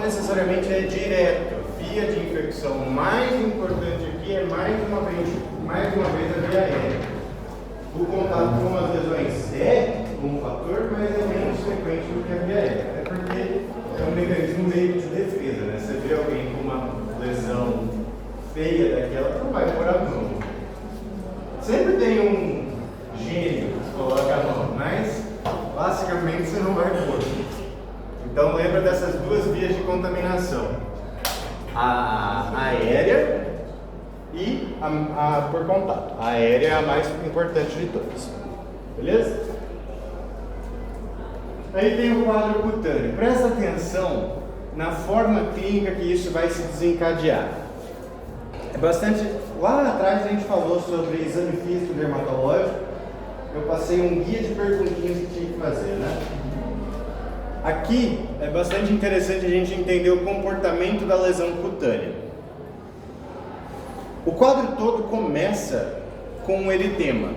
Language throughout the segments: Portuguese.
necessariamente é direto. Via de infecção mais importante aqui é mais uma vez a via aérea. O contato com as lesões é um fator, mas é menos frequente do que a via aérea. Até porque é um mecanismo meio de defesa, né? Você vê alguém com uma lesão feia daquela, não vai demorar muito. Sempre tem um gênio que coloca a mão, mas basicamente você não vai pôr. Então lembra dessas duas vias de contaminação: a aérea e a por contato. A aérea é a mais importante de todas. Beleza? Aí tem o quadro cutâneo. Presta atenção na forma clínica que isso vai se desencadear. É bastante. Lá atrás a gente falou sobre exame físico dermatológico. Eu passei um guia de perguntinhas que tinha que fazer, né? Aqui é bastante interessante a gente entender o comportamento da lesão cutânea. O quadro todo começa com um eritema.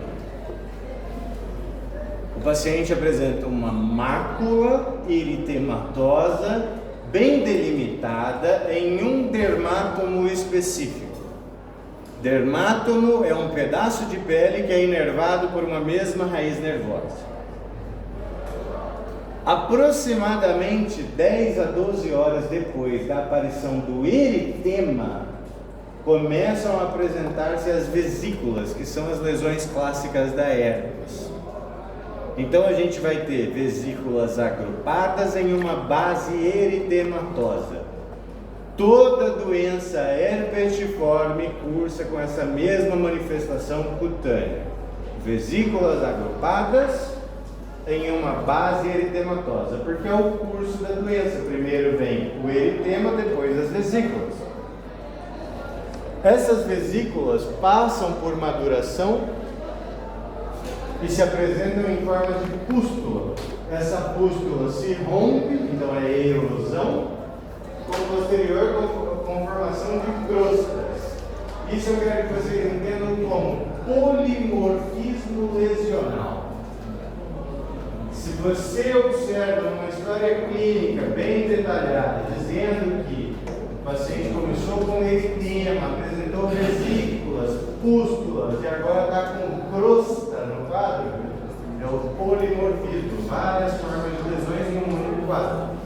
O paciente apresenta uma mácula eritematosa bem delimitada em um dermátomo específico. Dermátomo é um pedaço de pele que é inervado por uma mesma raiz nervosa. Aproximadamente 10 a 12 horas depois da aparição do eritema, começam a apresentar-se as vesículas, que são as lesões clássicas da herpes. Então a gente vai ter vesículas agrupadas em uma base eritematosa. Toda doença herpetiforme cursa com essa mesma manifestação cutânea. Vesículas agrupadas em uma base eritematosa, porque é o curso da doença. Primeiro vem o eritema, depois as vesículas. Essas vesículas passam por maduração e se apresentam em forma de pústula. Essa pústula se rompe, então é erosão, com posterior conformação de crostas. Isso eu quero que vocês entendam como polimorfismo lesional. Se você observa uma história clínica bem detalhada, dizendo que o paciente começou com eritema, apresentou vesículas, pústulas e agora está com crosta no quadro, é o polimorfismo, várias formas de lesões em um único quadro.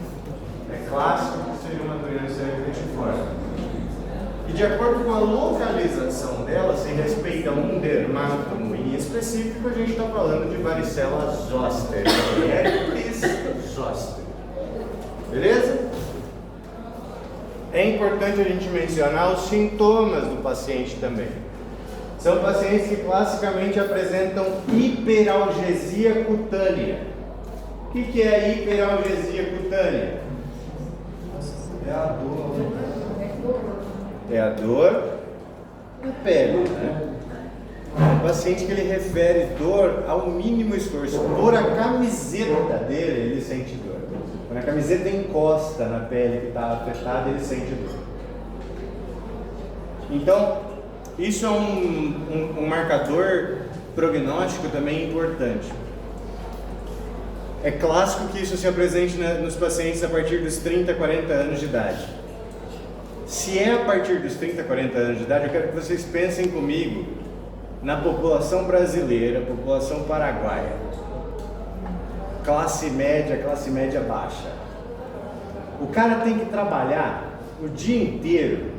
É clássico que seja uma doença herpetiforme. E de acordo com a localização dela, se respeita um dermátomo em específico, a gente está falando de varicela zoster, herpes zoster. Beleza? É importante a gente mencionar os sintomas do paciente também. São pacientes que classicamente apresentam hiperalgesia cutânea. O que é a hiperalgesia cutânea? É a dor. É a dor na pele, né? O paciente que ele refere dor ao mínimo esforço. Por a camiseta dele, ele sente dor. Quando a camiseta encosta na pele que está afetada, ele sente dor. Então, isso é um marcador prognóstico também importante. É clássico que isso se apresente nos pacientes a partir dos 30, 40 anos de idade. Se é a partir dos 30, 40 anos de idade, eu quero que vocês pensem comigo na população brasileira, população paraguaia. Classe média baixa. O cara tem que trabalhar o dia inteiro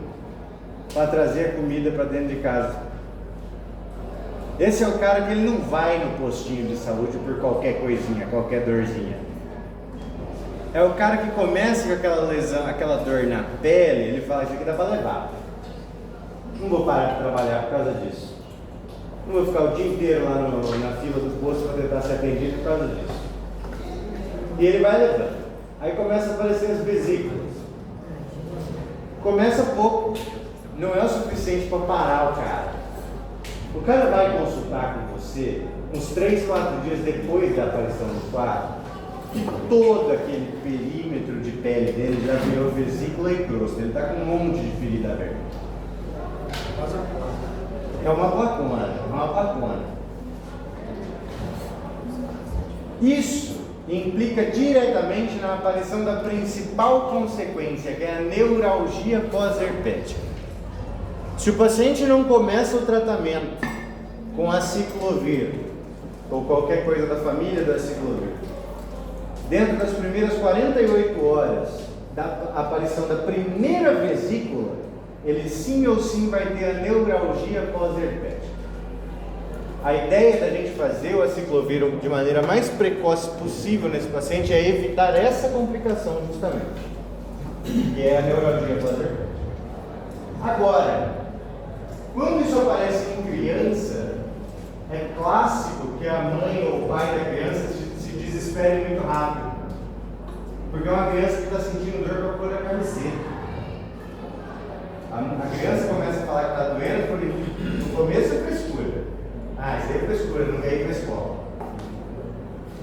para trazer a comida para dentro de casa. Esse é o cara que ele não vai no postinho de saúde por qualquer coisinha, qualquer dorzinha. É o cara que começa com aquela lesão, aquela dor na pele, ele fala, isso aqui dá para levar. Não vou parar de trabalhar por causa disso. Não vou ficar o dia inteiro lá na fila do posto para tentar ser atendido por causa disso. E ele vai levando. Aí começa a aparecer as vesículas. Começa pouco, não é o suficiente para parar o cara. O cara vai consultar com você uns 3, 4 dias depois da aparição do quadro, e todo aquele perímetro de pele dele já virou vesícula e crosta. Ele está com um monte de ferida aberta. É uma placona. Isso implica diretamente na aparição da principal consequência, que é a neuralgia pós-herpética. Se o paciente não começa o tratamento com aciclovir, ou qualquer coisa da família do aciclovir, dentro das primeiras 48 horas da aparição da primeira vesícula, ele sim ou sim vai ter a neuralgia pós-herpética. A ideia da gente fazer o aciclovir de maneira mais precoce possível nesse paciente é evitar essa complicação justamente, que é a neuralgia pós-herpética. Agora, quando isso aparece em criança, é clássico que a mãe ou o pai da criança se desespere muito rápido, porque é uma criança que está sentindo dor para pôr a cabeceira. A criança começa a falar que está doendo, porque no começo é frescura. Isso aí é frescura, não veio para a escola.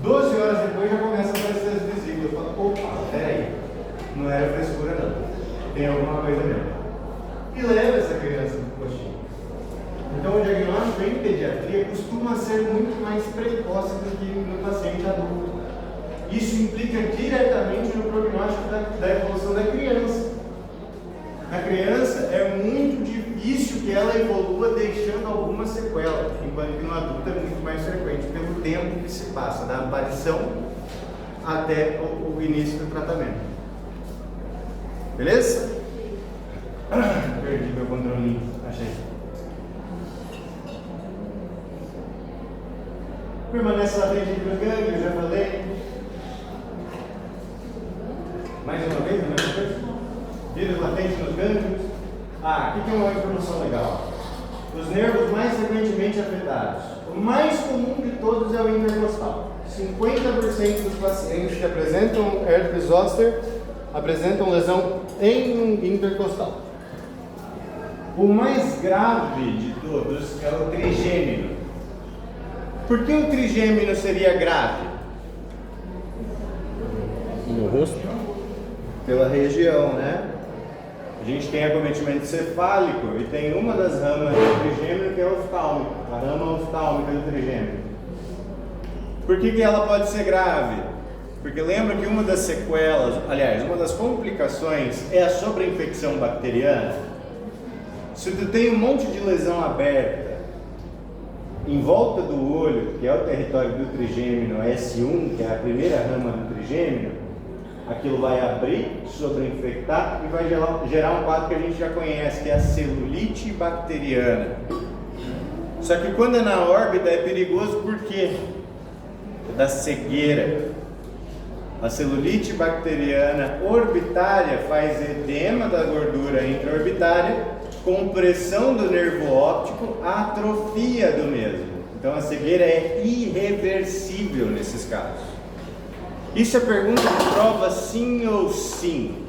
12 horas depois já começa a aparecer as vesículas. Eu falo, opa, peraí, não era frescura não, tem alguma coisa mesmo. E leva essa criança para o postinho. Então o diagnóstico em pediatria costuma ser muito mais precoce do que no paciente adulto. Isso implica diretamente no prognóstico da evolução da criança. Na criança é muito difícil que ela evolua deixando alguma sequela, enquanto que no adulto é muito mais frequente pelo tempo que se passa, da aparição até o início do tratamento. Beleza? Perdi meu controlinho, achei. Permanece latente entre os gânglios, já falei. Mais uma vez, vírus latente nos gânglios. Aqui tem uma informação legal. Os nervos mais frequentemente afetados. O mais comum de todos é o intercostal. 50% dos pacientes que apresentam herpes zoster apresentam lesão em intercostal. O mais grave de todos é o trigêmino. Por que o trigêmino seria grave? No rosto? Pela região, né? A gente tem acometimento cefálico e tem uma das ramas do trigêmino que é oftálmica, a rama oftálmica do trigêmino. Por que ela pode ser grave? Porque lembra que uma das sequelas, aliás, uma das complicações é a sobreinfecção bacteriana. Se tu tem um monte de lesão aberta em volta do olho, que é o território do trigêmino S1, que é a primeira rama do trigêmino, aquilo vai abrir, sobreinfectar e vai gerar um quadro que a gente já conhece, que é a celulite bacteriana. Só que quando é na órbita é perigoso porque da cegueira. A celulite bacteriana orbitária faz edema da gordura intraorbitária, compressão do nervo óptico, atrofia do mesmo. Então a cegueira é irreversível nesses casos. Isso é pergunta de prova sim ou sim.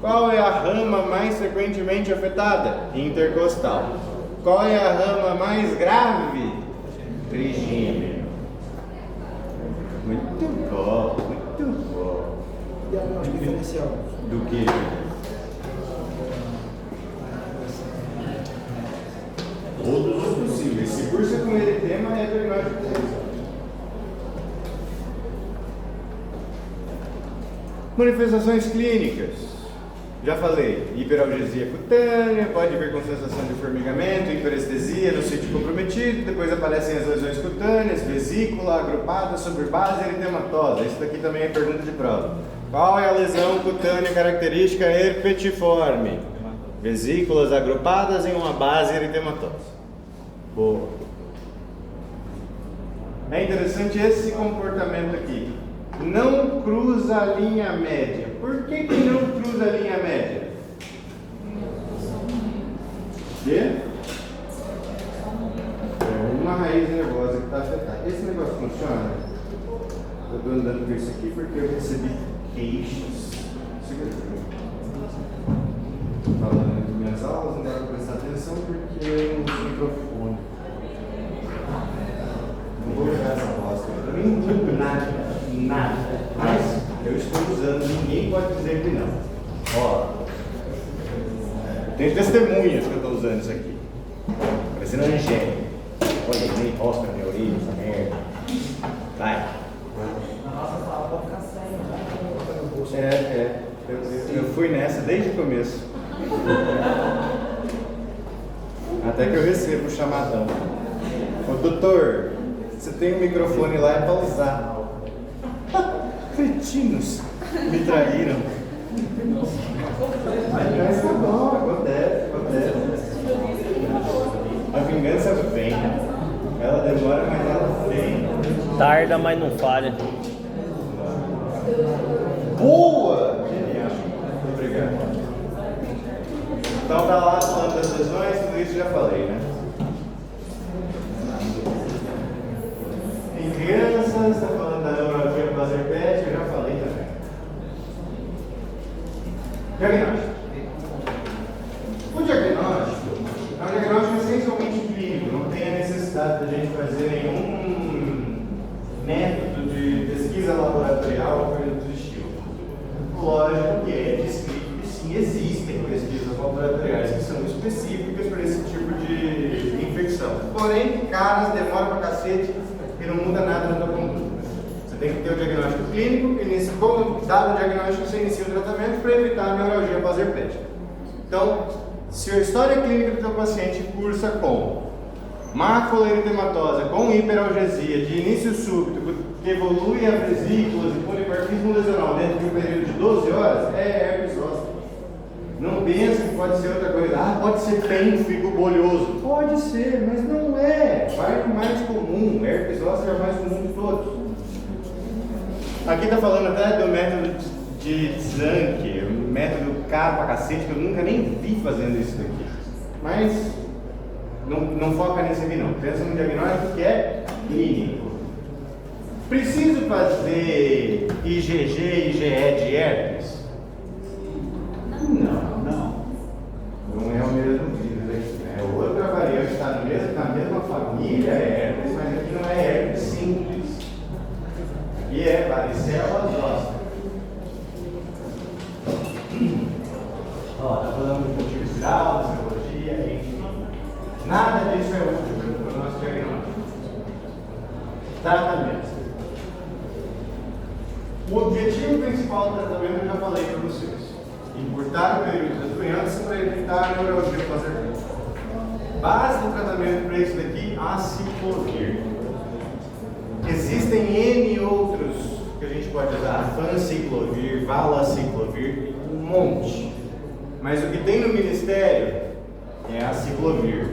Qual é a rama mais frequentemente afetada? Intercostal. Qual é a rama mais grave? Trigêmino. Muito bom, muito bom. Diagnóstico diferencial. Do que? Todos os possíveis. Se cursa com eritema, é diagnóstico diferencial. Manifestações clínicas. Já falei, hiperalgesia cutânea, pode vir com sensação de formigamento, hiperestesia no sítio comprometido, depois aparecem as lesões cutâneas, vesícula agrupada sobre base eritematosa. Isso daqui também é pergunta de prova. Qual é a lesão cutânea característica herpetiforme? Vesículas agrupadas em uma base eritematosa. Boa. É interessante esse comportamento aqui. Não cruza a linha média. Por que não cruza a linha média? Quê? É uma raiz nervosa que está afetada. Esse negócio funciona? Eu estou andando com isso aqui porque eu recebi queixos. Falando nas minhas aulas, não dá para prestar atenção porque eu não uso microfone. Não vou jogar essa bosta. Eu nem entendo nada. Mas eu estou usando, ninguém pode dizer que não. Ó, tem testemunhas que eu estou usando isso aqui. Parecendo Angélica. Olha, nem rosca minha orelha, essa merda. Vai. Na nossa sala Eu fui nessa desde o começo. Até que eu recebo o chamadão. Ô doutor, você tem um microfone lá, é pra usar. Cretinos, me traíram. Mas tá bom, acontece. A vingança vem. Ela demora, mas ela vem. Tarda, mas não falha. Boa! Genial. Obrigado. Então tá lá falando das lesões, tudo isso já falei, né? Em crianças, tá falando da neurologia do laser PET, eu já falei também. Diagnóstico. O diagnóstico é um diagnóstico essencialmente clínico, não tem a necessidade da gente fazer nenhum método de pesquisa laboratorial ou coisa do estilo. Lógico que é descrito que sim, existem pesquisas laboratoriais que são específicas para esse tipo de infecção. Porém, caras, demora pra cacete e não muda nada na tua conduta. Você tem que ter o diagnóstico clínico e, como dado o diagnóstico, você inicia o tratamento para evitar a neuralgia pós-herpética. Então, se a história clínica do teu paciente cursa com mácula eritematosa, com hiperalgesia, de início súbito, que evolui a vesículas e poliparquismo lesional dentro de um período de 12 horas, é herpes zoster. Não pensa que pode ser outra coisa. Ah, pode ser pênfigo bolhoso. Pode ser, mas não é. Vai no mais comum. Herpes zoster é o mais comum de todos. Aqui está falando até do método de Zanke, um método caro pra cacete, que eu nunca nem vi fazendo isso daqui. Mas não foca nesse aqui não. Pensa num diagnóstico que é clínico. Preciso fazer IgG e IgE de herpes? Não é o mesmo vírus. É outra variante, está na mesma família, é herpes, mas aqui não é herpes simples. Aqui é varicela zoster. Está falando de motivo viral, serologia, enfim. Nada disso é útil para o nosso diagnóstico. Tratamento. O objetivo principal do tratamento eu já falei para vocês. Encurtar o período das doenças para evitar a neuralgia pós-herpética. Base do tratamento para isso daqui, aciclovir. Existem N outros que a gente pode usar, fanciclovir, valaciclovir, um monte. Mas o que tem no ministério é aciclovir.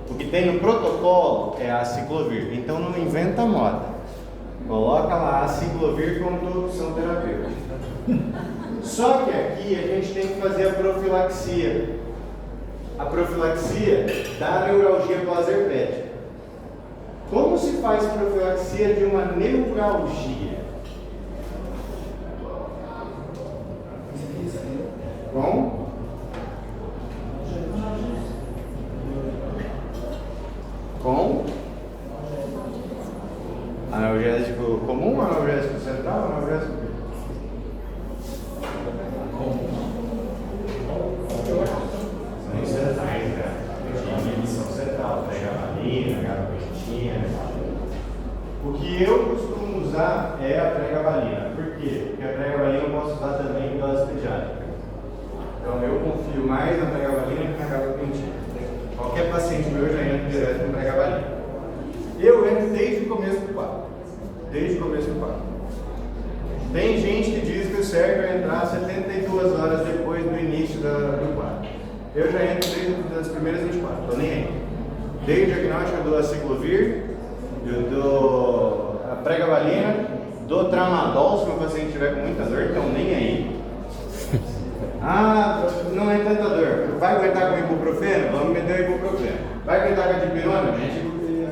O que tem no protocolo é aciclovir. Então não inventa moda. Coloca lá aciclovir como tua opção terapêutica. Só que aqui a gente tem que fazer a profilaxia. A profilaxia da neuralgia pós-herpética. Como se faz profilaxia de uma neuralgia? Com analgésico comum, analgésico central, analgésico são centrais, né? São central, pregabalina, gabapentina. O que eu costumo usar é a pregabalina. Por quê? Porque a pregabalina eu posso usar também em dose pediátrica. Então eu confio mais na pregabalina que na gabapentina. Qualquer paciente meu já entra direto com pregabalina. Eu entro desde o começo do quadro. Tem gente que diz que o certo é entrar 72 horas depois do início do quadro. Eu já entro desde as primeiras 24, estou nem aí. Dei o diagnóstico, eu dou a ciclovir, eu dou a pregabalina, dou tramadol se o meu paciente tiver com muita dor, então nem aí. Ah, não é tanta dor. Vai aguentar com ibuprofeno? Vamos meter o ibuprofeno. Vai aguentar com a dipirona? Mete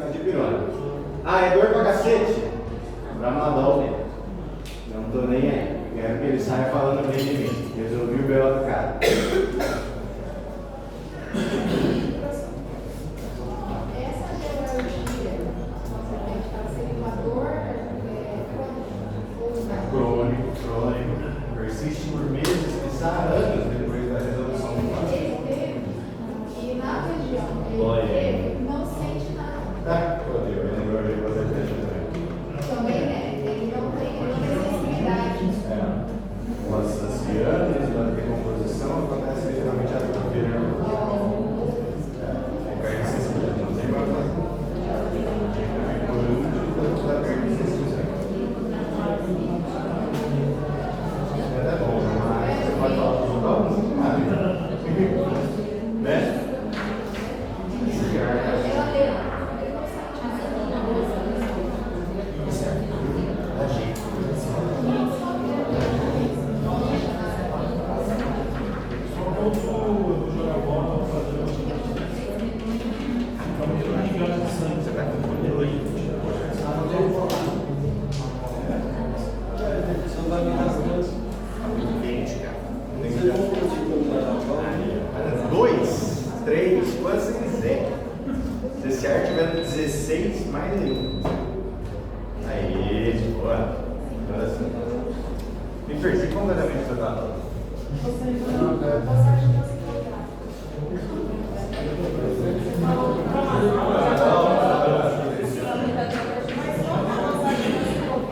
a dipirona. Ah, é dor pra cacete? Tramadol mesmo. Não tô nem aí. Quero que ele saia falando bem de mim. Resolvi o B.O. do cara. Essa neuralgia, você está sendo uma dor Crônico. Persiste por meses, quiçá anos depois da resolução do quadro. e na região ele não sente nada. Tá? Eu lembrou de você também. Também, né? Ele não tem necessidade. Você Você vai confundindo aí. Dois, três, quanto você quiser. Se esse ar tiver 16, mais nenhum. Aí, boa. Agora sim. Me perdi completamente do seu lado.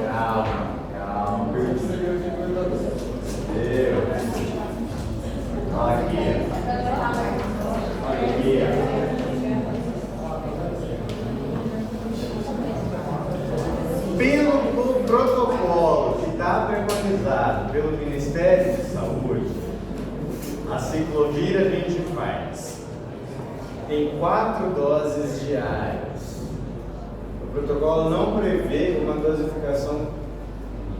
Calma. Pelo protocolo que está preconizado pelo Ministério de Saúde, a ciclovir a gente faz em 4 doses diárias. O protocolo não prevê uma dosificação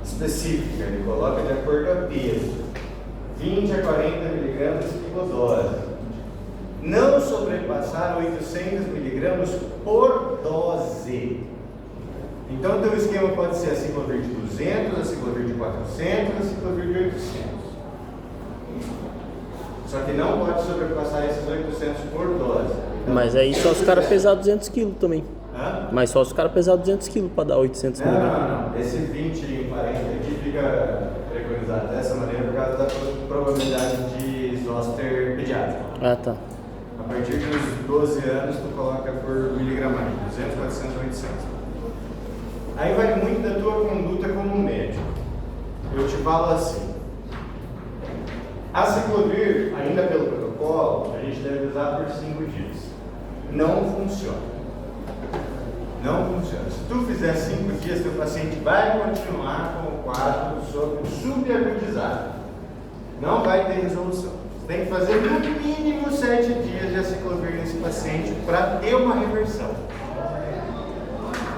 específica, ele coloca de acordo com peso, 20 a 40 miligramas por dose. Não sobrepassar 800 miligramas por dose. Então, o teu esquema pode ser a ciclovir de 200, a ciclovir de 400, a ciclovir de 800. Só que não pode sobrepassar esses 800 por dose. Então, Mas aí só os caras pesar 200 kg também. Hã? Mas só os caras pesar 200 kg para dar 800 mg. Não. Esse 20 e 40 aqui fica preconizado dessa maneira por causa da probabilidade de zoster pediátrico. Ah, tá. A partir dos 12 anos, tu coloca por miligramagem, 200, 400, 800. Aí vai muito da tua conduta como médico. Eu te falo assim, a ciclovir, ainda pelo protocolo, a gente deve usar por 5 dias. Não funciona. Se tu fizer 5 dias, teu paciente vai continuar com o quadro subagudizado. Não vai ter resolução. Você tem que fazer no mínimo 7 dias de aciclovir nesse paciente para ter uma reversão.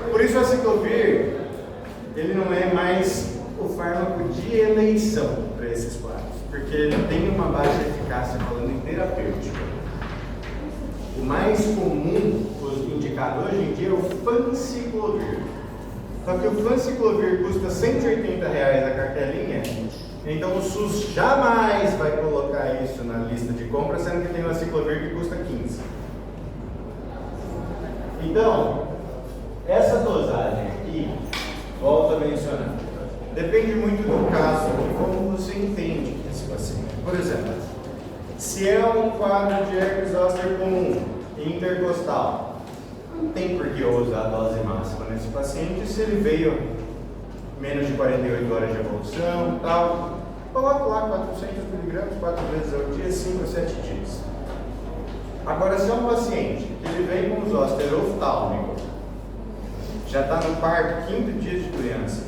Por isso a ciclovir, ele não é mais o fármaco de eleição para esses quadros, porque ele tem uma baixa eficácia falando em terapêutica. O mais comum, indicado hoje em dia, é o fanciclovir. Só que o fanciclovir custa R$180 a cartelinha, então o SUS jamais vai colocar isso na lista de compra, sendo que tem uma ciclovir que custa 15. Então, essa dosagem aqui, volto a mencionar, depende muito do caso e como você entende esse paciente. Por exemplo, se é um quadro de herpes zoster comum, intercostal, não tem por que eu usar a dose máxima nesse paciente se ele veio menos de 48 horas de evolução e tal. Coloco lá 400 miligramas 4 vezes ao dia, 5 a 7 dias. Agora, se é um paciente que ele vem com zoster oftálmico, já está no quarto, quinto dia de doença,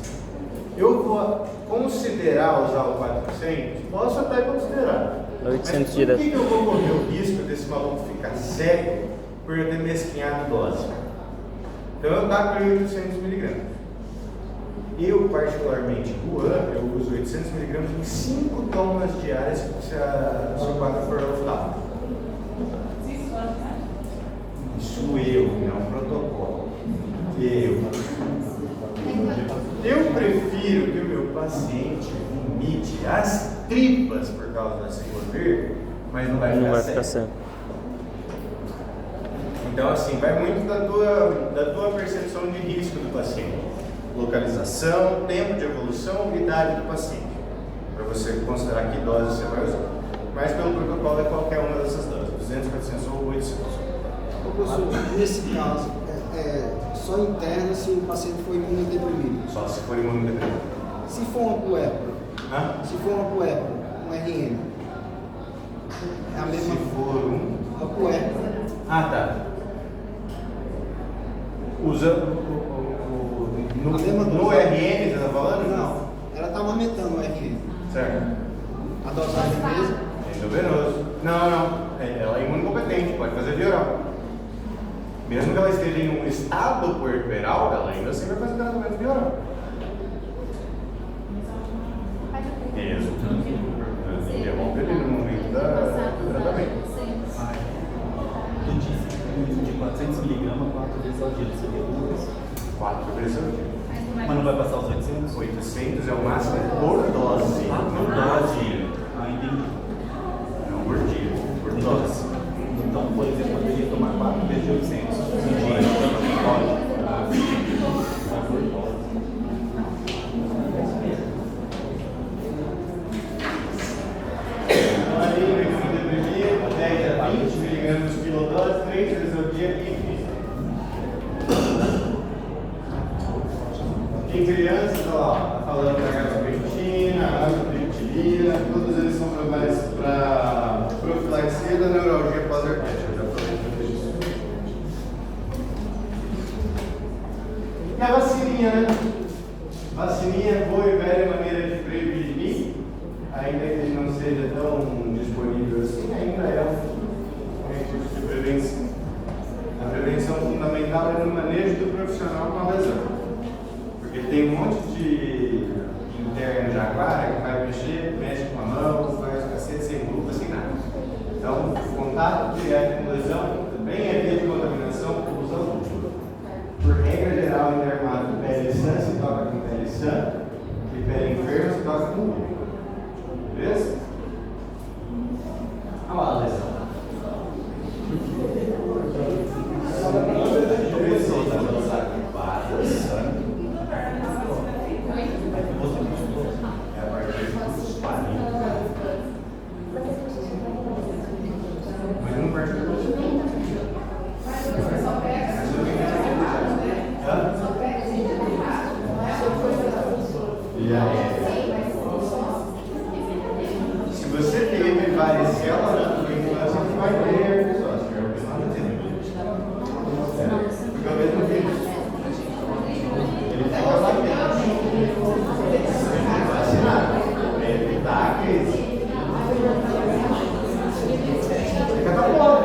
eu vou considerar usar o 400? Posso até considerar. 800 mas por direto. que eu vou correr o risco desse maluco ficar cego por eu ter mesquinhado dose? Então eu taco 800 miligramas. Eu, particularmente, Juan, eu uso 800 miligramas em 5 tomas diárias se o seu quadro for oftálmico. Isso eu, não é um protocolo. Eu prefiro que o meu paciente vomite as tripas por causa da ciclovir, mas não vai ficar cego. Então, assim, vai muito da tua percepção de risco do paciente. Localização, tempo de evolução e idade do paciente. Para você considerar que dose você vai usar. Mas pelo protocolo é qualquer uma dessas doses, 200, 400 ou 800. Professor, nesse caso, só interna se o paciente for imunodeprimido. Só se for imunodeprimido. Se for uma puérpera, um RN, é a mesma Se for a puérpera. Ah, tá. Usando no RN, você está falando? Não, ela está aumentando o RN. Certo. A dosagem mesmo. Endovenoso. Não. Ela é imunocompetente, pode fazer via oral. Mesmo que ela esteja em um estado puerperal, ela ainda assim vai fazer tratamento via oral. Isso. Interrompe ele no momento da ao dia, seria 4 vezes ao dia. Mas não vai passar os 800? 800 é o máximo por dose. Por dose. Ah, entendi. Não por dia, por dose. Então, por exemplo, eu poderia tomar 4 vezes de 800. Então, ali, no deprimido, 10 a 20 miligramas por quilodose, 3 vezes ao dia livre. Em crianças, ó, tá falando da gabapentina, amitriptilina, todos eles são para profilaxia da neuralgia pós-herpética. Já falei tudo isso. E a vacininha, né? Vacininha, boa e velha maneira de prevenir, ainda que ele não seja tão disponível assim, ainda é um recurso de prevenção. A prevenção fundamental é no manejo do profissional com a lesão. Porque tem um monte de interno de aquário que vai mexer, mexe com a mão, faz cacete sem luva, sem nada. Então, contato direto com lesão também é via de contaminação por uso adulto. Por regra geral, internado pele sã se toca com pele sã e pele enferma se toca com umbigo. Beleza? Olha lá a lesão. Se você teve varicela na tua infância, você vai ter sócio. Porque ao mesmo tempo, ele fica latente. Você tem que vacinar. Para evitar que fica tapado.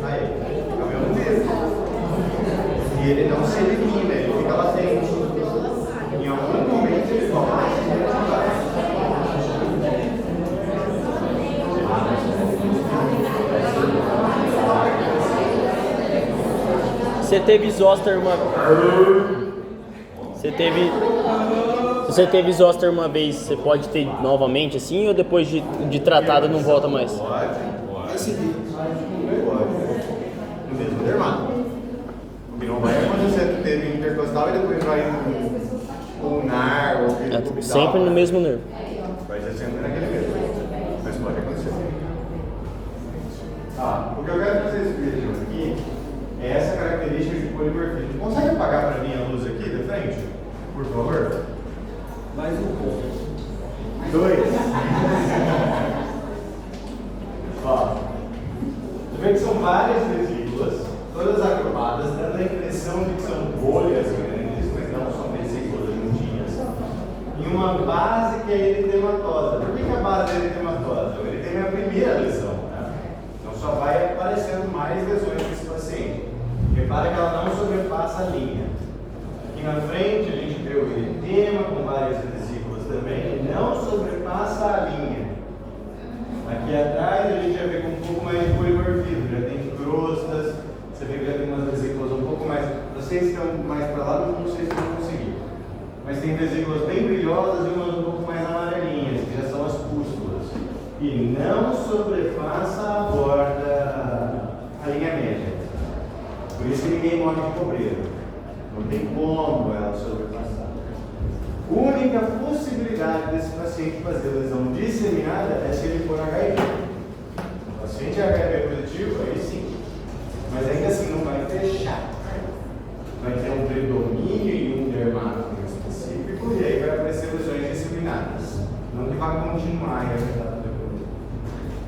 Aí, fica o mesmo tempo. E ele não se elimina, ele fica latente. Em algum momento ele toma a Você teve zoster uma... Se você teve zoster uma vez, você pode ter novamente assim, ou depois de tratada não volta mais? Pode. No mesmo dermato. O que não vai acontecer que teve intercostal e depois vai ulnar ou cubital. Sempre no mesmo nervo. Vai ser sempre naquele mesmo. Mas pode acontecer. O que eu quero que vocês vejam aqui é essa característica de polimorfismo. Consegue apagar para mim a luz aqui da frente? Por favor? Mais um pouco. 2. Você vê que são várias vesículas, todas agrupadas, dando a impressão de que são bolhas grandes, mas não são vesículas juntinhas, em uma base que é eritematosa. Por que a base é eritematosa? O eritema é a primeira lesão, né? Então só vai aparecendo mais lesões nesse paciente. Repara que ela não sobrepassa a linha. Aqui na frente a gente vê o eritema com várias vesículas também, e não sobrepassa a linha. Aqui atrás a gente já vê com um pouco mais de polimorfismo, já tem crostas, você vê que já tem umas vesículas um pouco mais. Vocês estão mais para lá, não sei se vão conseguir. Mas tem vesículas bem brilhosas e umas um pouco mais amarelinhas, que já são as pústulas. E não sobrepassa a borda, a linha média. Por isso que ninguém morre de cobreira. Não tem como ela sobrepassar. A única possibilidade desse paciente fazer lesão disseminada é se ele for HIV. O paciente HIV positivo, aí sim. Mas ainda assim não vai fechar. Vai ter um predomínio em um dermato específico e aí vai aparecer lesões disseminadas. Não que vai continuar a afetar depois.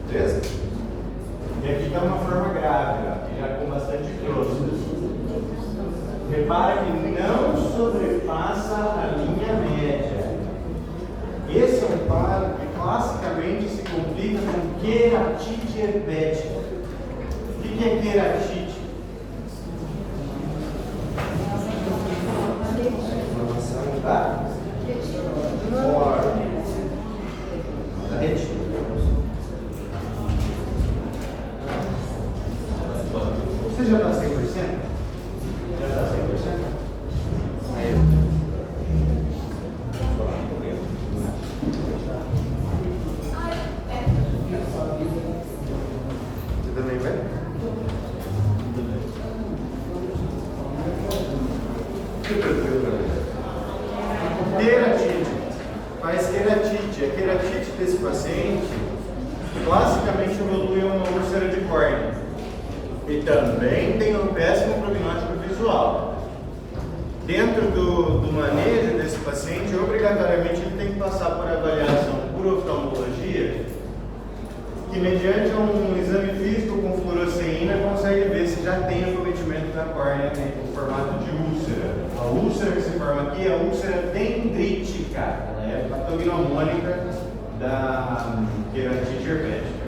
Beleza? E aqui está uma forma grave, aqui já com bastante crostas. Repara que não sobrepassa a linha média. Esse é um quadro que classicamente se complica com queratite herpética. O que é queratite? Inflamação da borda da retina. Você já está 100%? evolui a uma úlcera de córnea. E também tem um péssimo prognóstico visual. Dentro do manejo desse paciente, obrigatoriamente ele tem que passar por avaliação por oftalmologia, que mediante um exame físico com fluoresceína consegue ver se já tem acometimento da córnea em formato de úlcera. A úlcera que se forma aqui é a úlcera dendrítica, ela é patognomônica da queratite herpética.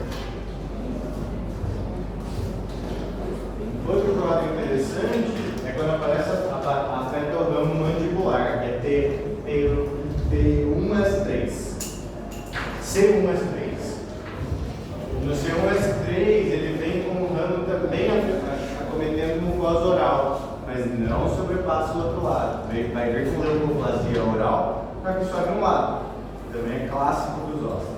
Outro quadro interessante é quando aparece afeta o ramo mandibular, que é T1S3, C1S3. No C1S3 ele vem com o ramo também acometendo mucosa oral, mas não sobrepassa o outro lado. Vai vir com leucoplasia oral, só que sobe um lado. Também é clássico dos ossos.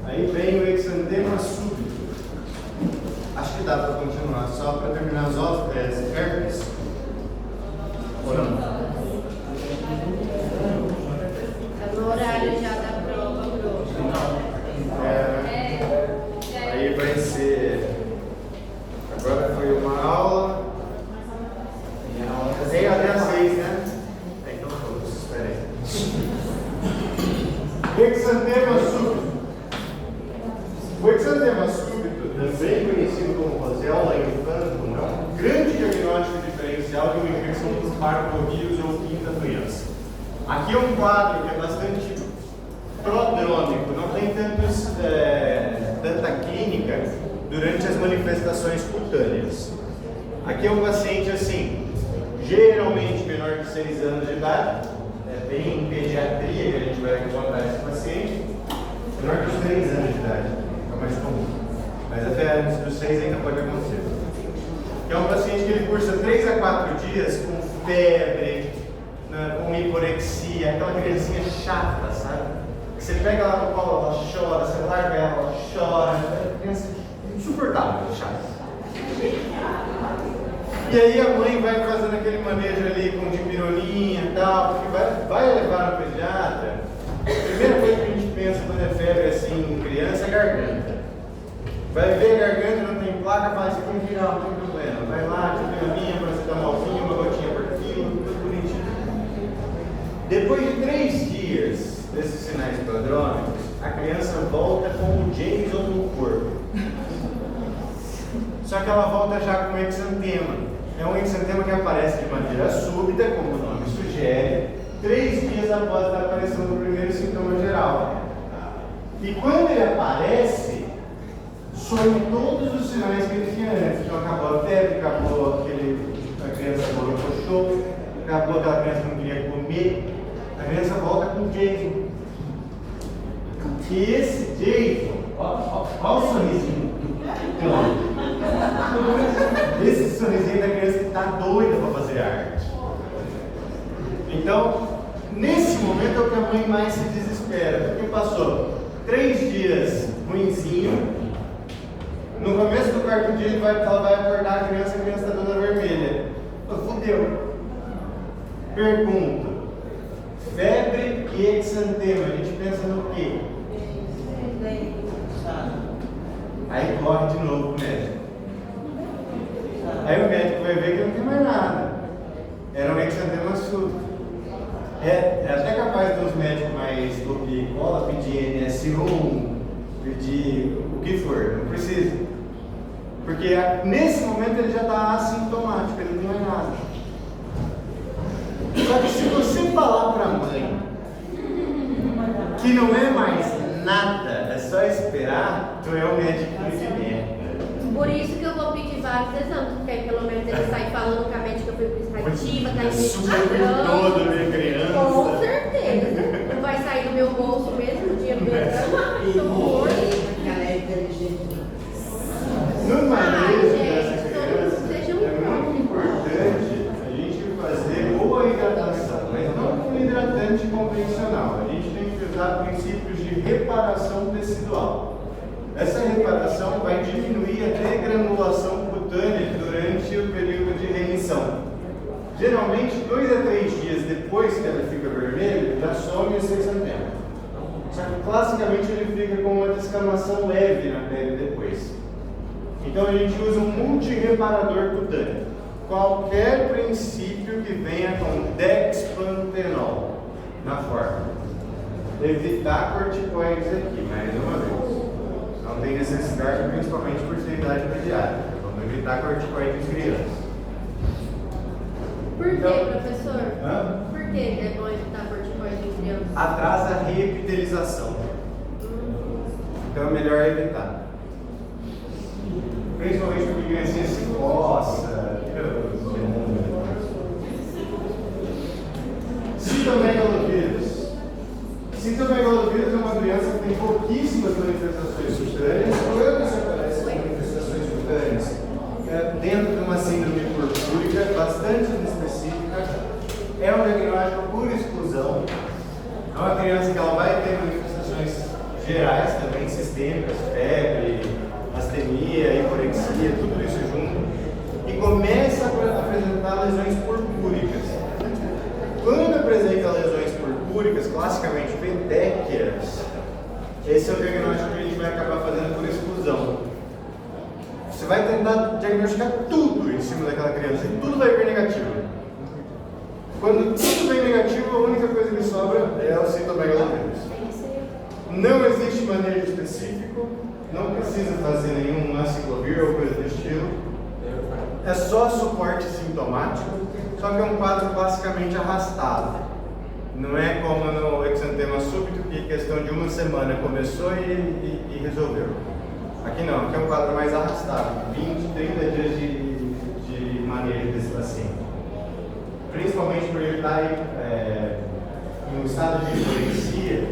Aí vem o exantema súbito. Acho que dá para continuar, só para terminar os ossos, herpes. Ou não? No horário já da prova, Aí vai ser. Agora foi uma aula. Tem até às 6, né? Então todos, espera aí. Exantema súbito. O exantema súbito, também conhecido como roseola infantum, é um grande diagnóstico diferencial de uma infecção por parvovírus ou quinta doença. Aqui é um quadro que é bastante prodrômico, não tem tanta clínica durante as manifestações cutâneas. Aqui é um paciente assim, geralmente menor de 6 anos de idade, é bem em pediatria que a gente vai encontrar esse paciente, menor de 3 anos de idade, é o mais comum, mas até antes dos 6 ainda pode acontecer. É um paciente que ele cursa 3 a 4 dias com febre, com hiporexia, aquela criancinha chata, sabe? Que você pega ela no colo, ela chora, você larga ela chora, é criança insuportável, chata. E aí a mãe vai fazendo aquele manejo ali com dipironinha e tal, porque vai levar no pediatra. A primeira coisa que a gente pensa quando é febre assim em criança é garganta. Vai ver a garganta, não tem placa, fala assim, tem que virar, não tem problema. Vai lá, dipironinha, paracetamolzinho, uma gotinha por quilo, tudo bonitinho. Depois de 3 dias desses sinais prodrômicos, a criança volta com o Jameson no corpo. Só que ela volta já com exantema. É um exantema que aparece de maneira súbita, como o nome sugere, 3 dias após a aparição do primeiro sintoma geral. E quando ele aparece, some todos os sinais que ele tinha antes. Então acabou a febre, acabou a criança borocochô, acabou aquela criança que não queria comer. A criança volta com o Jason. E esse Jason, olha o sorrisinho. Esse sorrisinho da criança que está doida para fazer arte. Então, nesse momento é o que a mãe mais se desespera, porque passou 3 dias ruinzinho. No começo do 4º dia ela vai acordar a criança está toda vermelha. Fudeu. Pergunta: febre e exantema, a gente pensa no quê? Aí corre de novo pro médico. Aí o médico vai ver que não tem mais nada. Era um exantema súbito. É até capaz dos médicos mais copia e cola pedir NS1, pedir o que for, não precisa. Porque nesse momento ele já está assintomático, ele não tem mais nada. Só que se você falar para a mãe que não é mais nada, é só esperar, tu é o médico de merda. Por isso que eu vou pedir vários exames, porque aí pelo menos ele sai falando que a médica foi prestativa, tá Super todo, minha criança. Com certeza. Não vai sair do meu bolso mesmo no dia do meu exame. No manejo gente, dessas crianças, sejam é muito importante a gente fazer boa hidratação, mas não com hidratante convencional. A gente tem que usar princípios de reparação tecidual. Essa reparação vai diminuir a degranulação cutânea durante o período de remissão. Geralmente, 2 a 3 dias depois que ela fica vermelha, já some esse exantema. Só que classicamente ele fica com uma descamação leve na pele depois. Então a gente usa um multireparador cutâneo. Qualquer princípio que venha com dexpantenol na fórmula. Evitar corticoides aqui, mais uma vez. Não tem necessidade, principalmente por ser idade pediátrica. Vamos evitar corticoides em crianças. Por que, Então, professor? hã? Por que é bom evitar corticoide em criança? Atrasa a reepitelização. Então é melhor evitar. Principalmente porque a criança se coça. Citomegalovírus. Citomegalovírus é uma doença que tem pouquíssimas manifestações cutâneas. Quando isso aparece com manifestações cutâneas dentro de uma síndrome purpúrica, bastante inespecífica, é um diagnóstico por exclusão. É uma criança que ela vai ter manifestações gerais também, sistêmicas, febre, astemia, hiporexia, tudo isso junto, e começa a apresentar lesões purpúricas. Quando apresenta lesões purpúricas, classicamente petequias, esse é o diagnóstico que a gente vai acabar fazendo por exclusão. Você vai tentar diagnosticar tudo em cima daquela criança e tudo vai vir negativo. Quando tudo vem negativo, a única coisa que sobra é o citomegalovírus. Não existe manejo específico, não precisa fazer nenhum aciclovir ou coisa do estilo. É só suporte sintomático, só que é um quadro classicamente arrastado. Não é como no exantema súbito, que em questão de uma semana começou e resolveu. Aqui não, aqui é um quadro mais arrastado, 20, 30 dias de manejo desse paciente. Principalmente por ele estar em um estado de hiporexia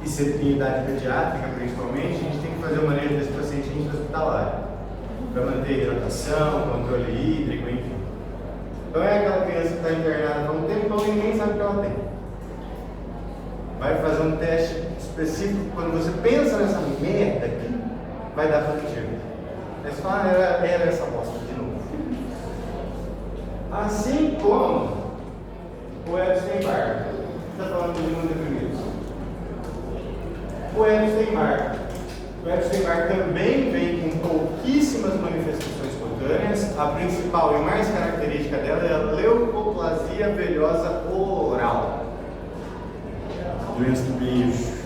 e ser em idade pediátrica, principalmente, a gente tem que fazer o manejo desse paciente intra-hospitalar para manter hidratação, controle hídrico, enfim. Então é aquela criança que está internada há um tempo e ninguém sabe o que ela tem. Vai fazer um teste específico, quando você pensa nessa merda aqui, vai dar positivo. Aí você fala, era essa bosta de novo. Assim como o Epstein-Barr. Está falando de imunodeprimidos. O Epstein-Barr também vem com pouquíssimas manifestações cutâneas. A principal e mais característica dela é a leucoplasia velhosa oral. Doença do bicho.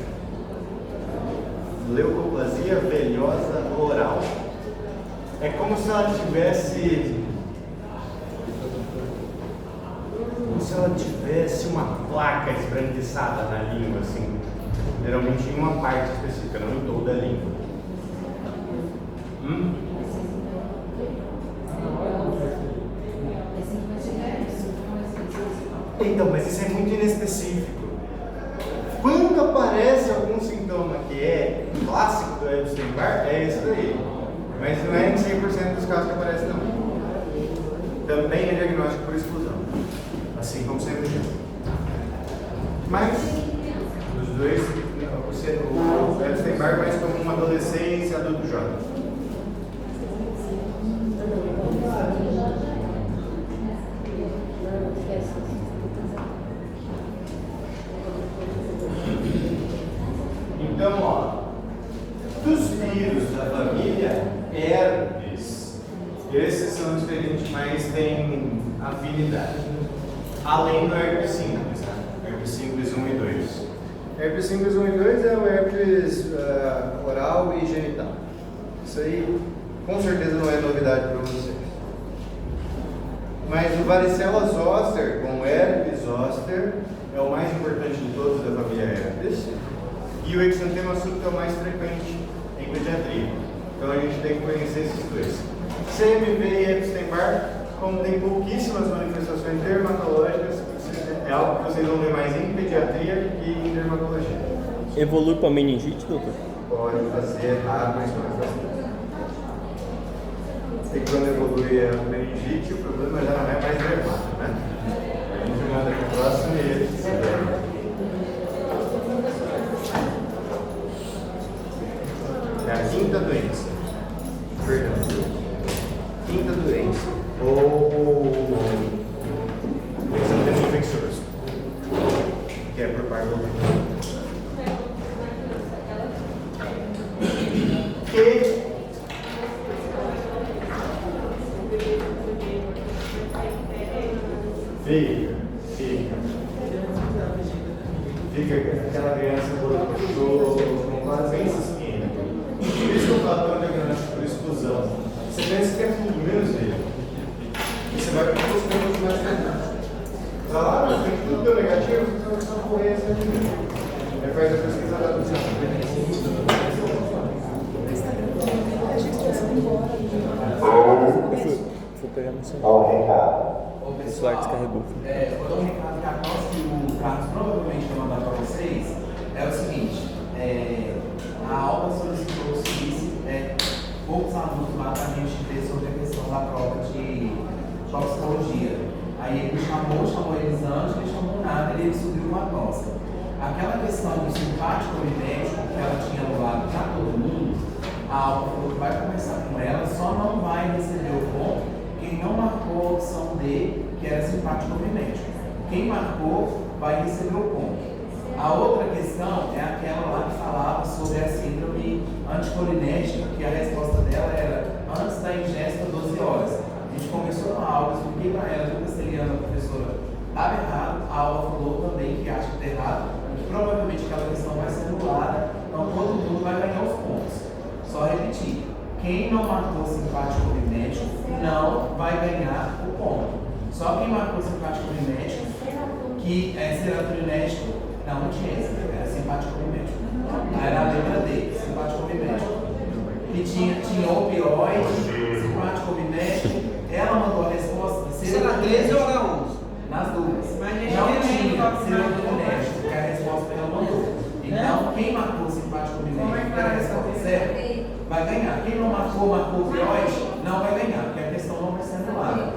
Leucoplasia velhosa oral. É como se ela tivesse uma placa esbranquiçada na língua, assim, geralmente em uma parte específica, não em toda a língua. Então, mas isso é muito inespecífico. Quando aparece algum sintoma que é clássico do Epstein-Barr, é isso daí. Mas não é em 100% dos casos que aparece, não. Também é diagnóstico por exclusão. Assim como sempre diz. Mas, os dois, o Epstein-Barr mais como uma adolescência adulto jovem. Então, ó, dos vírus da família herpes, esses são os que a gente mais tem afinidade. Além do herpes simples, tá? Herpes simples 1 e 2. Herpes simples 1 e 2 é o herpes oral e genital. Isso aí, com certeza, não é novidade para vocês. Mas o varicela zoster com herpes zoster é o mais importante de todos da família herpes. E o exantema súbito é o mais frequente em pediatria. Então a gente tem que conhecer esses dois. CMV e Epstein-Barr, como tem pouquíssimas manifestações dermatológicas, é algo que vocês vão ver mais em pediatria e em dermatologia. Evolui para meningite, doutor? Pode fazer errado, mas pode fazer. E quando evolui a meningite, o problema já não é mais dermato, né? A gente manda para o próximo e ele se der. É a quinta doença. Perdão. Quinta doença. Ou que fica aquela criança com quase bem esquina. Por isso que eu falo de diagnóstico por exclusão. Você pensa que é tudo menos ele. E você vai para os pontos mais negativos. Está lá, mas tem tudo deu negativo, você vai só correr essa aqui. Aí faz a pesquisa da Fui pegar no celular. Ô, O celular descarregou. Vou dar um recado que a nós que o Carlos provavelmente vai mandar para vocês é o seguinte, a aula solicitou o serviço, poucos alunos lá para a gente ver sobre a questão da prova de toxicologia. Aí ele chamou eles antes, ele chamou nada, ele subiu uma tosse. Aquela questão do simpático mimético que ela tinha no lado para todo mundo, a aula falou que vai começar com ela, só não vai receber o ponto quem não marcou a opção D, que era simpático mimético. Quem marcou vai receber o ponto. A outra questão é aquela lá que falava sobre a síndrome anticolinética, que a resposta dela era antes da ingesta 12 horas. A gente começou uma aula, expliquei para ela, a castelhana, a professora, estava errado, a aula falou também que acha que está errado, que provavelmente aquela questão vai ser anulada, então todo mundo vai ganhar os pontos. Só repetir, quem não marcou simpático mimético não vai ganhar o ponto. Só quem marcou simpático mimético, que é serotoninérgico, não tinha esse, era simpático mimético. Aí era a letra D, simpático mimético. E tinha opioide, simpático mimético. Ela mandou a resposta de Isso era 13 ou era 11? nas duas. Mas Não tinha serotoninérgico, que é a resposta que ela mandou. Então, quem marcou simpático mimético, que era a resposta certa, vai ganhar. Quem não marcou opioide, não vai ganhar, porque a questão não vai ser anulada.